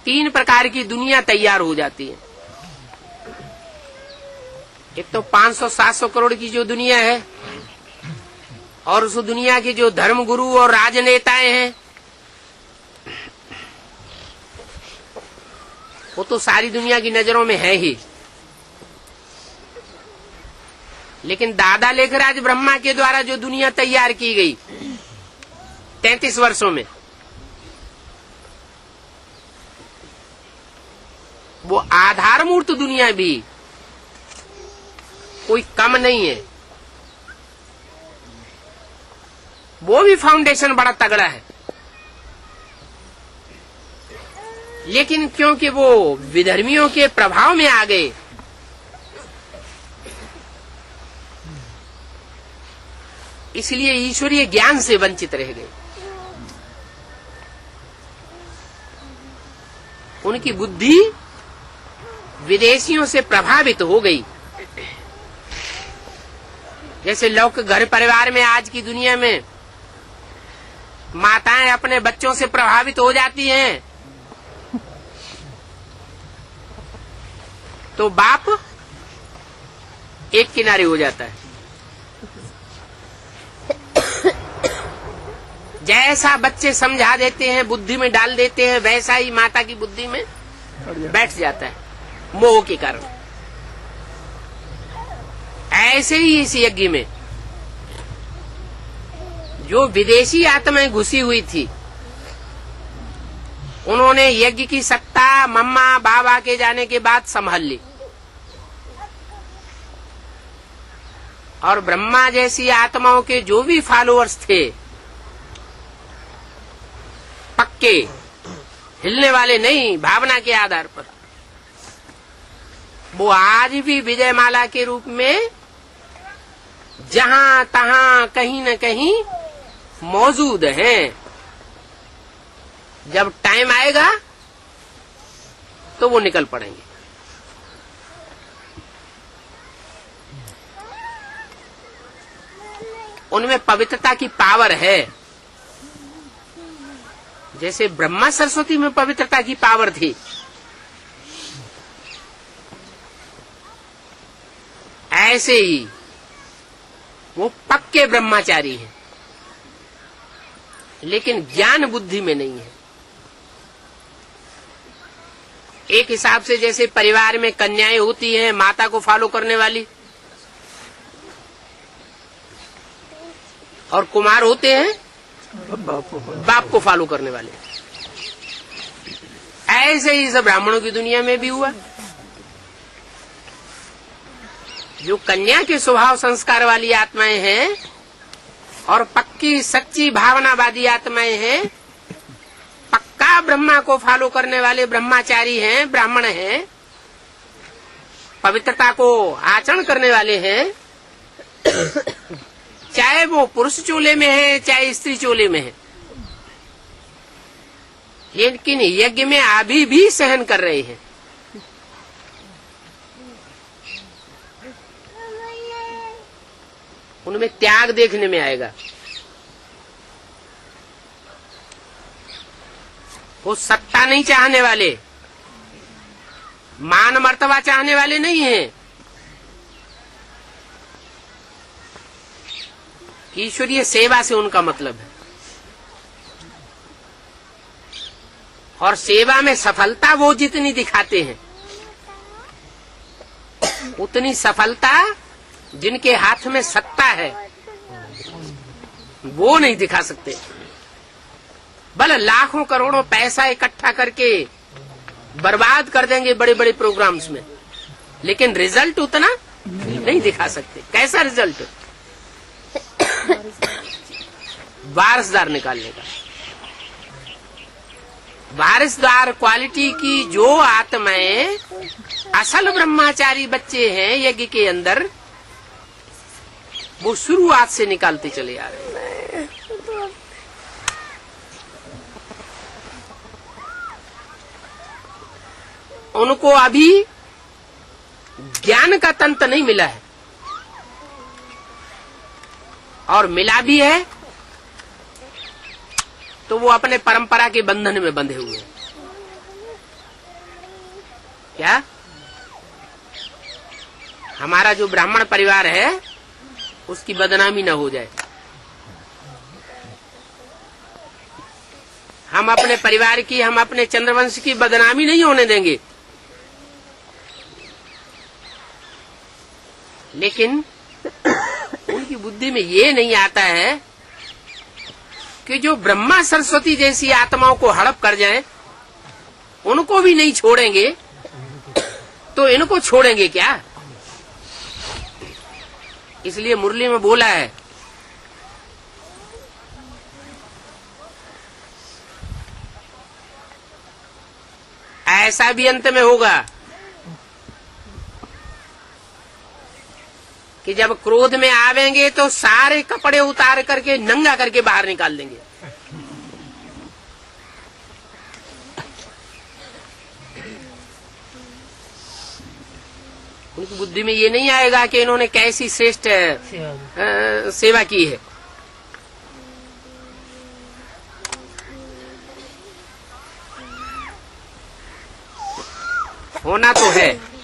तीन प्रकार की दुनिया तैयार हो जाती है। एक तो 500-700 करोड़ की जो दुनिया है, और उस दुनिया के जो धर्म गुरु और राजनेताएं हैं, वो तो सारी दुनिया की नजरों में है ही। लेकिन दादा लेखराज ब्रह्मा के द्वारा जो दुनिया तैयार की गई 33 वर्षों में, वो आधारमूर्त दुनिया भी कोई कम नहीं है। वो भी फाउंडेशन बड़ा तगड़ा है। लेकिन क्योंकि वो विधर्मियों के प्रभाव में आ गए, इसलिए ईश्वरीय ज्ञान से वंचित रह गए। उनकी बुद्धि विदेशियों से प्रभावित हो गई। जैसे लोग घर परिवार में आज की दुनिया में माताएं अपने बच्चों से प्रभावित हो जाती हैं, तो बाप एक किनारे हो जाता है। जैसा बच्चे समझा देते हैं, बुद्धि में डाल देते हैं, वैसा ही माता की बुद्धि में बैठ जाता है, मोह के कारण। ऐसे ही इस यज्ञ में जो विदेशी आत्माएं घुसी हुई थी, उन्होंने यज्ञ की सत्ता मम्मा बाबा के जाने के बाद संभाल ली, और ब्रह्मा जैसी आत्माओं के जो भी फॉलोअर्स थे, पक्के, हिलने वाले नहीं, भावना के आधार पर, वो आज भी विजयमाला के रूप में जहां तहां कहीं न कहीं मौजूद हैं। जब टाइम आएगा तो वो निकल पड़ेंगे। उनमें पवित्रता की पावर है। जैसे ब्रह्मा सरस्वती में पवित्रता की पावर थी, ऐसे ही वो पक्के ब्रह्मचारी हैं, लेकिन ज्ञान बुद्धि में नहीं है। एक हिसाब से जैसे परिवार में कन्याएं होती हैं माता को फॉलो करने वाली, और कुमार होते हैं बाप को फॉलो करने वाले, ऐसे ही सब ब्राह्मणों की दुनिया में भी हुआ। जो कन्या के स्वभाव संस्कार वाली आत्माएं हैं और पक्की सच्ची भावनावादी आत्माएं हैं, पक्का ब्रह्मा को फॉलो करने वाले ब्रह्मचारी हैं, ब्राह्मण हैं, पवित्रता को आचरण करने वाले हैं, चाहे वो पुरुष चोले में है चाहे स्त्री चोले में है, लेकिन यज्ञ में अभी भी सहन कर रहे हैं। उनमें त्याग देखने में आएगा। वो सत्ता नहीं चाहने वाले, मान मर्तबा चाहने वाले नहीं हैं। ईश्वरीय सेवा से उनका मतलब है, और सेवा में सफलता वो जितनी दिखाते हैं, उतनी सफलता जिनके हाथ में सत्ता है वो नहीं दिखा सकते। भले लाखों करोड़ों पैसा इकट्ठा करके बर्बाद कर देंगे बड़े बड़े प्रोग्राम्स में, लेकिन रिजल्ट उतना नहीं दिखा सकते। कैसा रिजल्ट? वारिसदार निकालने का। वारिसदार क्वालिटी की जो आत्माएं असल ब्रह्मचारी बच्चे हैं यज्ञ के अंदर, वो शुरुआत से निकालते चले आ रहे हैं। उनको अभी ज्ञान का तंत्र नहीं मिला है, और मिला भी है तो वो अपने परंपरा के बंधन में बंधे हुए हैं। क्या हमारा जो ब्राह्मण परिवार है उसकी बदनामी न हो जाए। हम अपने परिवार की, हम अपने चंद्रवंश की बदनामी नहीं होने देंगे। लेकिन उनकी बुद्धि में ये नहीं आता है कि जो ब्रह्मा सरस्वती जैसी आत्माओं को हड़प कर जाएं, उनको भी नहीं छोड़ेंगे तो इनको छोड़ेंगे क्या। इसलिए मुरली में बोला है, ऐसा भी अंत में होगा कि जब क्रोध में आवेंगे तो सारे कपड़े उतार करके नंगा करके बाहर निकाल देंगे। उनकी बुद्धि में ये नहीं आएगा कि इन्होंने कैसी श्रेष्ठ सेवा की है। होना तो है।